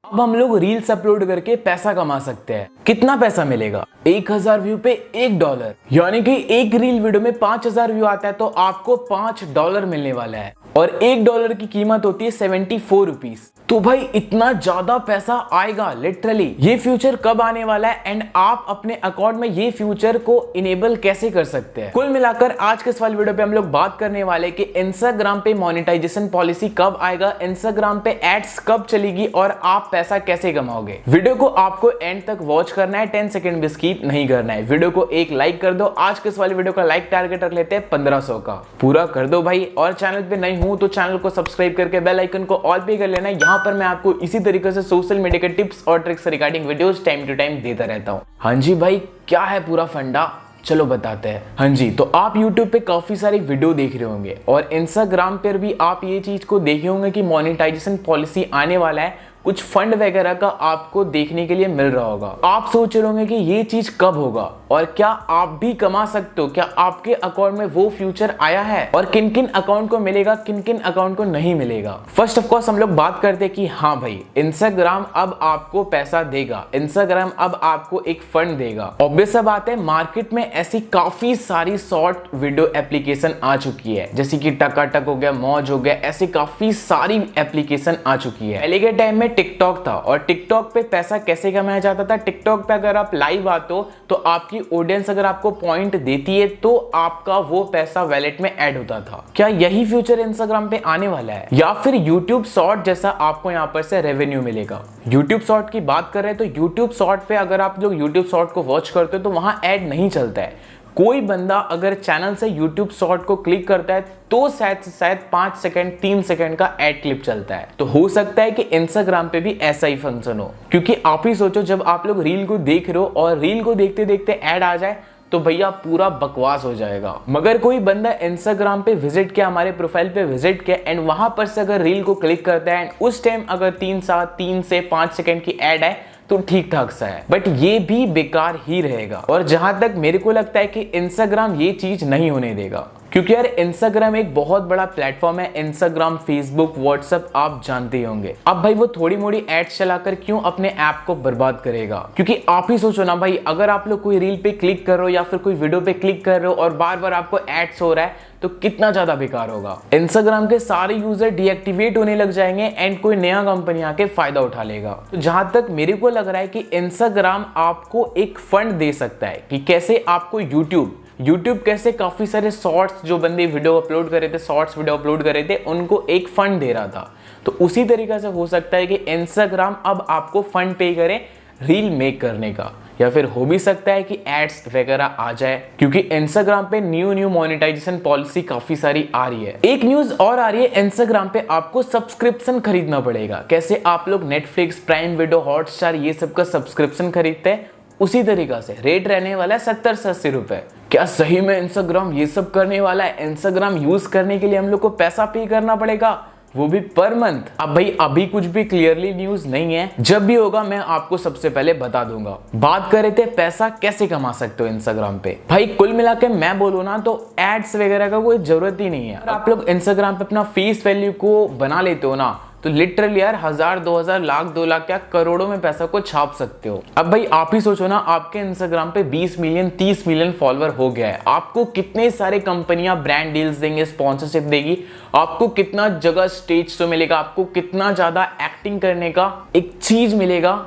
अब हम लोग रील्स अपलोड करके पैसा कमा सकते हैं। कितना पैसा मिलेगा? 1000 व्यू पे $1, यानी कि एक रील वीडियो में 5000 व्यू आता है तो आपको $5 मिलने वाला है और $1 की कीमत होती है 74 रुपीज। तो भाई इतना ज्यादा पैसा आएगा लिटरली। ये फ्यूचर कब आने वाला है एंड आप अपने अकाउंट में ये फ्यूचर को इनेबल कैसे कर सकते हैं? कुल मिलाकर आज के इस वाले वीडियो पे हम लोग बात करने वाले कि इंस्टाग्राम पे मोनेटाइजेशन पॉलिसी कब आएगा, इंस्टाग्राम पे एड्स कब चलेगी और आप पैसा कैसे कमाओगे। वीडियो को आपको एंड तक वॉच करना है, 10 सेकंड भी स्किप नहीं करना है। वीडियो को एक लाइक कर दो। आज के इस वाले वीडियो का लाइक टारगेट रख लेते हैं 1500 का। पूरा कर दो भाई। और चैनल पे नहीं हूं तो चैनल को सब्सक्राइब करके बेल आइकन को ऑल पे कर लेना। यहाँ पर मैं आपको इसी तरीके से सोशल मीडिया के टिप्स और tricks regarding videos time to time देता रहता हूं। हाँ जी भाई, क्या है पूरा फंडा, चलो बताते हैं। हाँ जी, तो आप YouTube पे काफी सारी वीडियो देख रहे होंगे और Instagram पर भी आप ये चीज को देखे होंगे कि मोनेटाइजेशन पॉलिसी आने वाला है। कुछ फंड वगैरह का आपको देखने के लिए मिल रहा होगा। आप सोच रहे होंगे कि ये चीज कब होगा और क्या आप भी कमा सकते हो, क्या आपके अकाउंट में वो फ्यूचर आया है और किन किन अकाउंट को मिलेगा, किन किन अकाउंट को नहीं मिलेगा। फर्स्ट ऑफ कोर्स हम लोग बात करते हैं कि हाँ भाई, इंस्टाग्राम अब आपको पैसा देगा, इंस्टाग्राम अब आपको एक फंड देगा। ऑब्वियस सा बात है, मार्केट में ऐसी काफी सारी शॉर्ट वीडियो एप्लीकेशन आ चुकी है, जैसे कि टकाटक हो गया, मौज हो गया, ऐसी काफी सारी एप्लीकेशन आ चुकी है। पहले के टाइम में टिकटॉक था और टिकटॉक पे पैसा कैसे कमाया जाता था? टिकटॉक पे अगर आप लाइव आते हो तो आपकी ऑडियंस अगर आपको पॉइंट देती है तो आपका वो पैसा वैलेट में ऐड होता था। क्या यही फ्यूचर इंस्टाग्राम पे आने वाला है या फिर यूट्यूब शॉर्ट जैसा आपको यहाँ पर से रेवेन्यू मिलेगा? यूट्यूब शॉर्ट की बात कर रहे हैं तो यूट्यूब शॉर्ट पे अगर आप लोग यूट्यूब शॉर्ट को वॉच करते हो तो वहां ऐड नहीं चलता है। कोई बंदा अगर चैनल से YouTube शॉर्ट को क्लिक करता है तो शायद 5 सेकंड 3 सेकंड का एड क्लिप चलता है। तो हो सकता है कि इंस्टाग्राम पे भी ऐसा ही फंक्शन हो, क्योंकि आप ही सोचो जब आप लोग रील को देख रहे हो और रील को देखते देखते ऐड आ जाए तो भैया पूरा बकवास हो जाएगा। मगर कोई बंदा इंस्टाग्राम पे विजिट किया, हमारे प्रोफाइल पे विजिट किया एंड वहां पर से अगर रील को क्लिक करता है एंड उस टाइम अगर 3 से 5 सेकंड की एड है तो ठीक ठाक सा है, बट ये भी बेकार ही रहेगा। और जहां तक मेरे को लगता है कि इंस्टाग्राम ये चीज नहीं होने देगा, क्योंकि यार इंस्टाग्राम एक बहुत बड़ा प्लेटफॉर्म है। इंस्टाग्राम, फेसबुक, व्हाट्सएप आप जानते ही होंगे। अब भाई वो थोड़ी मोड़ी एड्स चलाकर क्यों अपने ऐप को बर्बाद करेगा? क्योंकि आप ही सोचो ना भाई, अगर आप लोग कोई रील पे क्लिक कर रहे हो या फिर कोई वीडियो पे क्लिक कर रहे हो और बार बार आपको एड्स हो रहा है तो कितना ज्यादा बेकार होगा। इंस्टाग्राम के सारे यूजर डीएक्टिवेट होने लग जाएंगे एंड कोई नया कंपनी आके फायदा उठा लेगा। तो जहां तक मेरे को लग रहा है कि इंस्टाग्राम आपको एक फंड दे सकता है कि कैसे आपको यूट्यूब कैसे काफी सारे शॉर्ट्स जो बंदे वीडियो अपलोड कर रहे थे, शॉर्ट्स वीडियो अपलोड कर रहे थे, उनको एक फंड दे रहा था। तो उसी तरीके से हो सकता है कि इंस्टाग्राम अब आपको फंड पे करे रील मेक करने का, या फिर हो भी सकता है कि एड्स वगैरह आ जाए, क्योंकि इंस्टाग्राम पे न्यू मोनेटाइजेशन पॉलिसी काफी सारी आ रही है। एक न्यूज और आ रही है, इंस्टाग्राम पे आपको सब्सक्रिप्शन खरीदना पड़ेगा। कैसे आप लोग नेटफ्लिक्स, प्राइम वीडियो, हॉटस्टार ये सब का सब्सक्रिप्शन खरीदते हैं, उसी तरीका से रेट रहने वाला है 70 से 80 रुपए। क्या सही में इंस्टाग्राम ये सब करने वाला है? इंस्टाग्राम यूज करने के लिए हम लोग को पैसा पे करना पड़ेगा, वो भी पर मंथ। अब भाई अभी कुछ भी क्लियरली न्यूज नहीं है, जब भी होगा मैं आपको सबसे पहले बता दूंगा। बात कर रहे थे पैसा कैसे कमा सकते हो इंस्टाग्राम पे। भाई कुल मिला के मैं बोलूँ ना तो एड्स वगैरह का कोई जरूरत ही नहीं है। आप लोग इंस्टाग्राम पे अपना फेस वैल्यू को बना लेते हो ना, तो लिटरली यार 1000, 2000, लाख, 2 लाख क्या करोड़ों में पैसा को छाप सकते हो। अब भाई आप ही सोचो ना, आपके इंस्टाग्राम पे 20 मिलियन 30 मिलियन फॉलोअर हो गया है, आपको कितने सारे कंपनियां ब्रांड डील्स देंगे, स्पॉन्सरशिप देगी, आपको कितना जगह स्टेज शो मिलेगा, आपको कितना ज्यादा एक्टिंग करने का एक चीज मिलेगा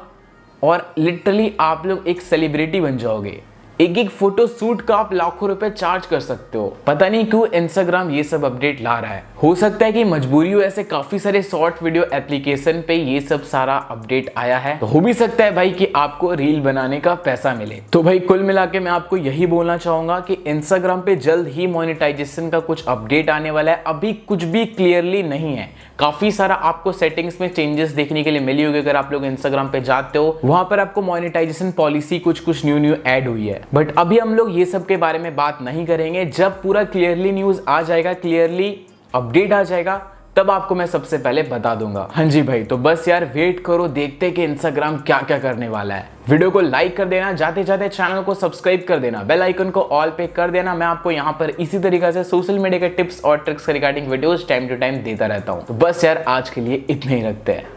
और लिटरली आप लोग एक सेलिब्रिटी बन जाओगे। एक फोटो शूट का आप लाखों रुपए चार्ज कर सकते हो। पता नहीं क्यों इंस्टाग्राम ये सब अपडेट ला रहा है। हो सकता है कि मजबूरी हो, ऐसे काफी सारे शॉर्ट वीडियो एप्लीकेशन पे ये सब सारा अपडेट आया है। तो हो भी सकता है भाई कि आपको रील बनाने का पैसा मिले। तो भाई कुल मिला के मैं आपको यही बोलना चाहूंगा कि इंस्टाग्राम पे जल्द ही मोनेटाइजेशन का कुछ अपडेट आने वाला है। अभी कुछ भी क्लियरली नहीं है, काफी सारा आपको सेटिंग्स में चेंजेस देखने के लिए मिली होगी। अगर आप लोग इंस्टाग्राम पे जाते हो वहां पर आपको मोनेटाइजेशन पॉलिसी कुछ न्यू ऐड हुई है, बट अभी हम लोग ये सब के बारे में बात नहीं करेंगे। जब पूरा क्लियरली न्यूज आ जाएगा, क्लियरली अपडेट आ जाएगा, तब आपको मैं सबसे पहले बता दूंगा। हाँ जी भाई, तो बस यार वेट करो, देखते हैं कि इंस्टाग्राम क्या क्या करने वाला है। वीडियो को लाइक कर देना, जाते जाते चैनल को सब्सक्राइब कर देना, बेल आइकन को ऑल पे कर देना। मैं आपको यहाँ पर इसी तरीके से सोशल मीडिया के टिप्स और tricks regarding videos time to time देता रहता हूँ। तो बस यार आज के लिए इतना ही रखते हैं।